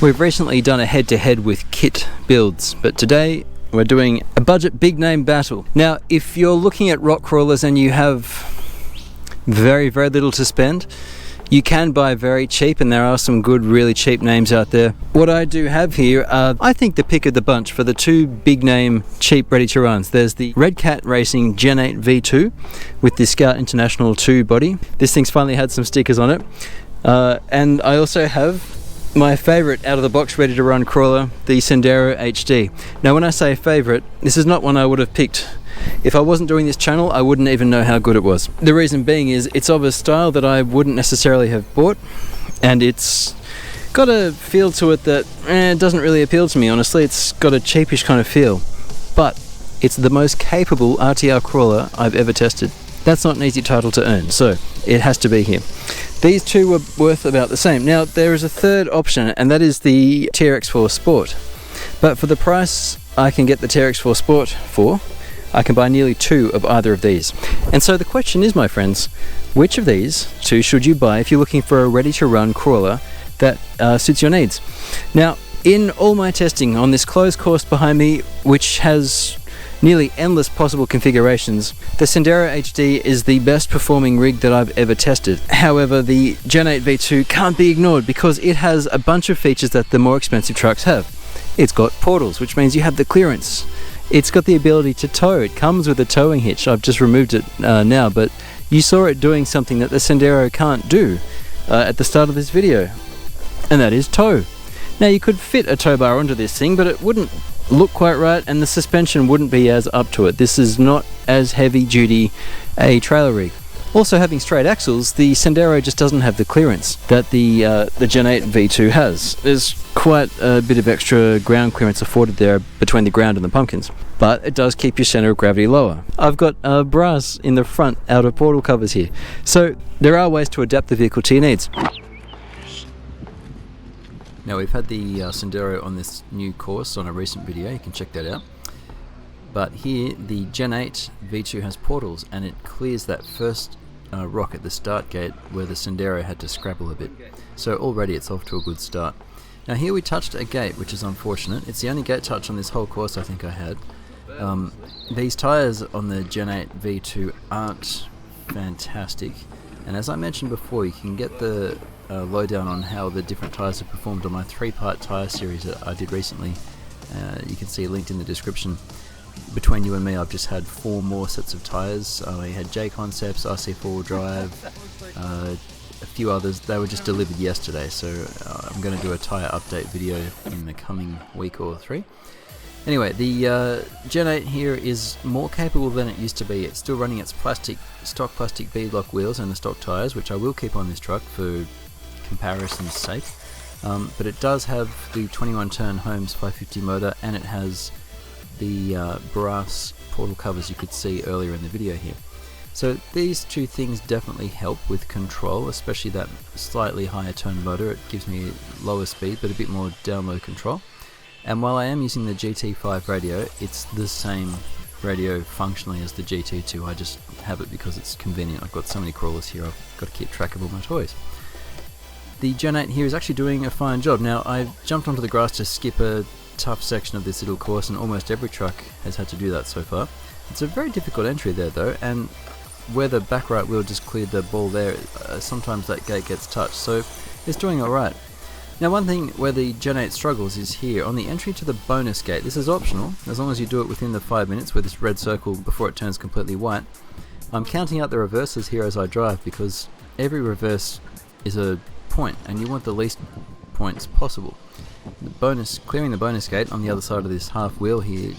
We've recently done a head-to-head with kit builds, but today we're doing a budget big name battle. Now, if you're looking at rock crawlers and you have very little to spend, you can buy very cheap, and there are some good, really cheap names out there. What I do have here are, I think, the pick of the bunch for the two big name, cheap, ready to runs. There's the Redcat Racing Gen 8 V2 with the Scout International 2 body. This thing's finally had some stickers on it. And I also have my favourite out of the box ready to run crawler, the Sendero HD. Now when I say favourite, this is not one I would have picked. If I wasn't doing this channel, I wouldn't even know how good it was. The reason being is it's of a style that I wouldn't necessarily have bought, and it's got a feel to it that it doesn't really appeal to me, honestly. It's got a cheapish kind of feel, but it's the most capable RTR crawler I've ever tested. That's not an easy title to earn, so it has to be here. These two were worth about the same. Now there is a third option, and that is the TRX-4 Sport, but for the price I can get the TRX-4 Sport for, I can buy nearly two of either of these. And so the question is, my friends, which of these two should you buy if you're looking for a ready-to-run crawler that suits your needs? Now, in all my testing on this closed course behind me, which has nearly endless possible configurations, the Sendero HD is the best performing rig that I've ever tested. However, the Gen 8 V2 can't be ignored because it has a bunch of features that the more expensive trucks have. It's got portals, which means you have the clearance. It's got the ability to tow. It comes with a towing hitch. I've just removed it now, but you saw it doing something that the Sendero can't do at the start of this video, and that is tow. Now you could fit a tow bar onto this thing, but it wouldn't look quite right, and the suspension wouldn't be as up to it. This is not as heavy duty a trailer rig. Also, having straight axles, the Sendero just doesn't have the clearance that the Gen 8 V2 has. There's quite a bit of extra ground clearance afforded there between the ground and the pumpkins, but it does keep your center of gravity lower. I've got brass in the front outer portal covers here, so there are ways to adapt the vehicle to your needs. Now we've had the Sendero on this new course on a recent video, you can check that out. But here the Gen 8 V2 has portals, and it clears that first rock at the start gate where the Sendero had to scrabble a bit. So already it's off to a good start. Now here we touched a gate, which is unfortunate. It's the only gate touch on this whole course I think I had. These tyres on the Gen 8 V2 aren't fantastic, and as I mentioned before, you can get the lowdown on how the different tyres have performed on my 3-part tyre series that I did recently. You can see linked in the description. Between you and me, I've just had 4 more sets of tyres. I had J Concepts, RC 4 Drive, a few others. They were just delivered yesterday, so I'm going to do a tyre update video in the coming week or 3. Anyway, the Gen 8 here is more capable than it used to be. It's still running its stock plastic beadlock wheels and the stock tyres, which I will keep on this truck for comparison's sake. But it does have the 21 turn Holmes 550 motor, and it has the brass portal covers you could see earlier in the video here. So these two things definitely help with control, especially that slightly higher tone motor. It gives me lower speed but a bit more down low control. And while I am using the GT5 radio, it's the same radio functionally as the GT2. I just have it because it's convenient. I've got so many crawlers here, I've got to keep track of all my toys. The Gen 8 here is actually doing a fine job. Now I've jumped onto the grass to skip a tough section of this little course, and almost every truck has had to do that so far. It's a very difficult entry there though, and where the back right wheel just cleared the ball there, sometimes that gate gets touched, so it's doing alright. Now one thing where the Gen 8 struggles is here on the entry to the bonus gate. This is optional as long as you do it within the 5 minutes with this red circle before it turns completely white. I'm counting out the reverses here as I drive because every reverse is a point and you want the least points possible. Clearing the bonus gate on the other side of this half wheel here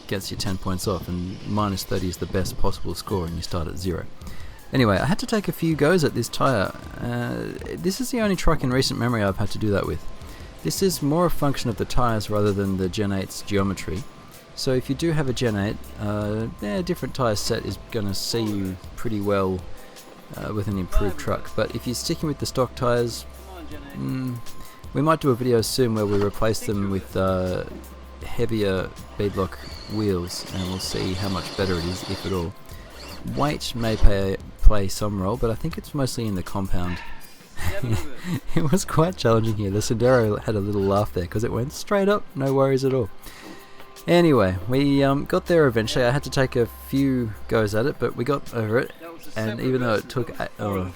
gets you 10 points off, and minus 30 is the best possible score and you start at 0. Anyway, I had to take a few goes at this tyre. This is the only truck in recent memory I've had to do that with. This is more a function of the tyres rather than the Gen 8's geometry. So if you do have a Gen 8, a different tyre set is going to see you pretty well with an improved truck. But if you're sticking with the stock tyres, we might do a video soon where we replace them with heavier beadlock wheels, and we'll see how much better it is, if at all. Weight may play some role, but I think it's mostly in the compound It was quite challenging here. The Sendero had a little laugh there because it went straight up, no worries at all. Anyway, we got there eventually. I had to take a few goes at it, but we got over it. And even though it took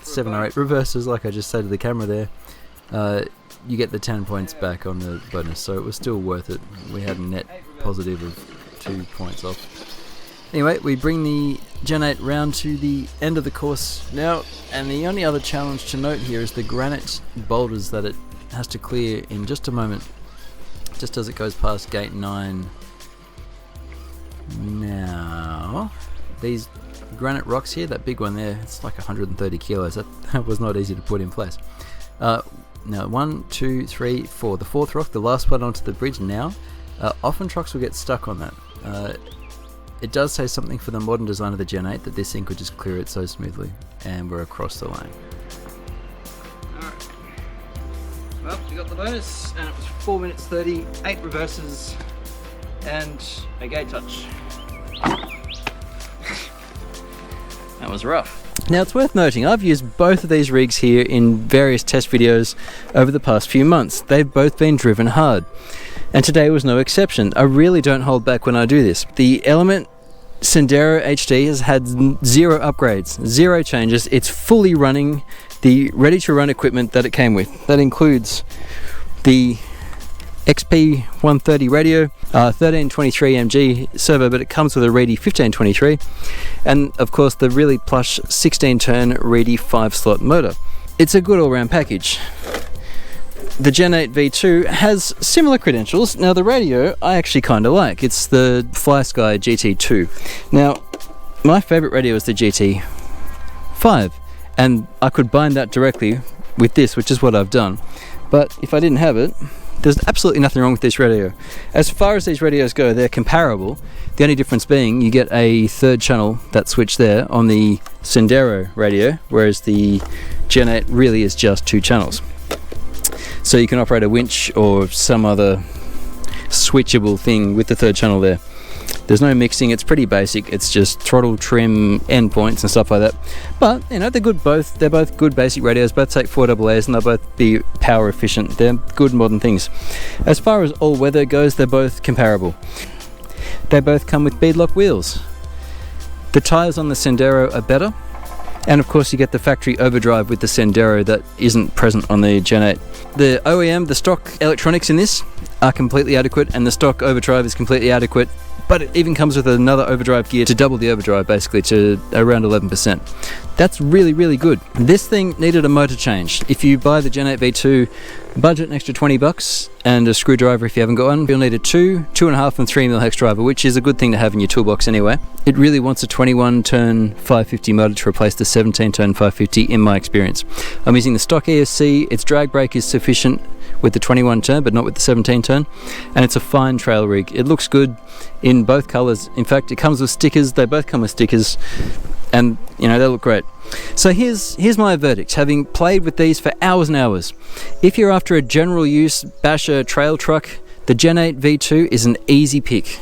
7 or 8 reverses, like I just said to the camera there, you get the 10 points back on the bonus, so it was still worth it. We had a net positive of 2 points off. Anyway, we bring the Gen 8 round to the end of the course now, and the only other challenge to note here is the granite boulders that it has to clear in just a moment, just as it goes past gate 9. Now, these granite rocks here, that big one there, it's like 130 kilos. That was not easy to put in place. Now, 1, 2, 3, 4. The fourth rock, the last one onto the bridge now. Often trucks will get stuck on that. It does say something for the modern design of the Gen 8 that this thing could just clear it so smoothly, and we're across the lane. Alright. Well, we got the bonus, and it was 4 minutes 30, 8 reverses, and a gate touch. That was rough. Now it's worth noting, I've used both of these rigs here in various test videos over the past few months. They've both been driven hard, and today was no exception. I really don't hold back when I do this. The Element Sendero HD has had 0 upgrades, 0 changes. It's fully running the ready-to-run equipment that it came with. That includes the XP130 radio, 1323 MG servo, but it comes with a Reedy 1523, and of course the really plush 16-turn Reedy 5-slot motor. It's a good all-round package. The Gen 8 V2 has similar credentials. Now the radio I actually kind of like. It's the FlySky GT2. Now my favourite radio is the GT5, and I could bind that directly with this, which is what I've done. But if I didn't have it, there's absolutely nothing wrong with this radio. As far as these radios go, they're comparable. The only difference being you get a third channel, that switch there, on the Sendero radio, whereas the Gen 8 really is just 2 channels. So you can operate a winch or some other switchable thing with the third channel there. There's no mixing, it's pretty basic. It's just throttle, trim, endpoints and stuff like that. But, you know, they're both good basic radios, both take 4AAs, and they'll both be power efficient. They're good modern things. As far as all-weather goes, they're both comparable. They both come with beadlock wheels. The tyres on the Sendero are better, and of course you get the factory overdrive with the Sendero that isn't present on the Gen 8. The OEM, the stock electronics in this are completely adequate, and the stock overdrive is completely adequate, but it even comes with another overdrive gear to double the overdrive, basically to around 11%. That's really, really good. This thing needed a motor change. If you buy the Gen 8 V2, budget an extra $20 and a screwdriver if you haven't got one. You'll need a 2, 2.5 and 3mm hex driver, which is a good thing to have in your toolbox anyway. It really wants a 21-turn 550 motor to replace the 17-turn 550 in my experience. I'm using the stock ESC. Its drag brake is sufficient with the 21-turn, but not with the 17-turn, and it's a fine trail rig. It looks good in both colours. In fact, it comes with stickers. They both come with stickers, and you know, they look great. So here's my verdict, having played with these for hours and hours. If you're after a general use basher trail truck, the Gen 8 V2 is an easy pick.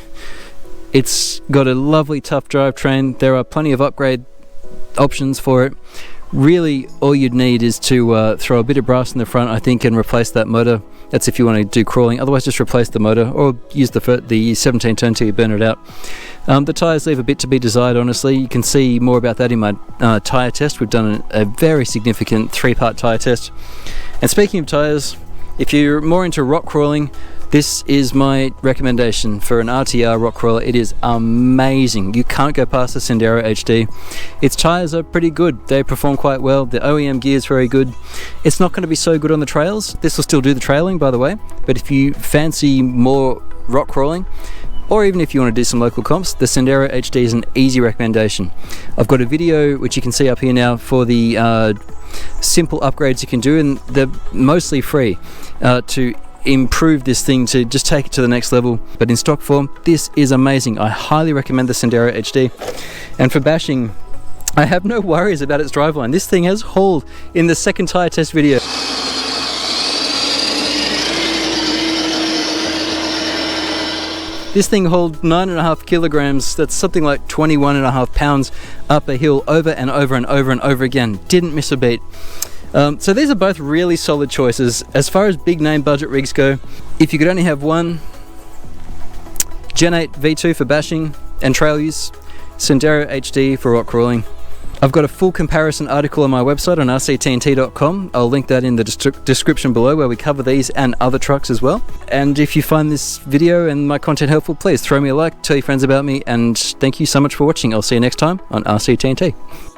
It's got a lovely tough drivetrain. There are plenty of upgrade options for it. Really, all you'd need is to throw a bit of brass in the front, I think, and replace that motor. That's if you want to do crawling. Otherwise, just replace the motor or use the 17-turn till you burn it out. The tyres leave a bit to be desired, honestly. You can see more about that in my tyre test. We've done a very significant 3-part tyre test. And speaking of tyres, if you're more into rock crawling, this is my recommendation for an RTR rock crawler. It is amazing. You can't go past the Sendero HD. Its tyres are pretty good. They perform quite well. The OEM gear is very good. It's not going to be so good on the trails. This will still do the trailing, by the way. But if you fancy more rock crawling, or even if you want to do some local comps, the Sendero HD is an easy recommendation. I've got a video which you can see up here now for the simple upgrades you can do, and they're mostly free to improve this thing, to just take it to the next level. But in stock form, this is amazing. I highly recommend the Sendero HD. And for bashing, I have no worries about its driveline. This thing has hauled in the second tyre test video. This thing hauled 9.5 kilograms, that's something like 21.5 pounds up a hill over and over and over and over again. Didn't miss a beat. So these are both really solid choices. As far as big name budget rigs go, if you could only have one, Gen 8 V2 for bashing and trail use, Sendero HD for rock crawling. I've got a full comparison article on my website on RC-TNT.com. I'll link that in the description below, where we cover these and other trucks as well. And if you find this video and my content helpful, please throw me a like, tell your friends about me, and thank you so much for watching. I'll see you next time on RC-TNT.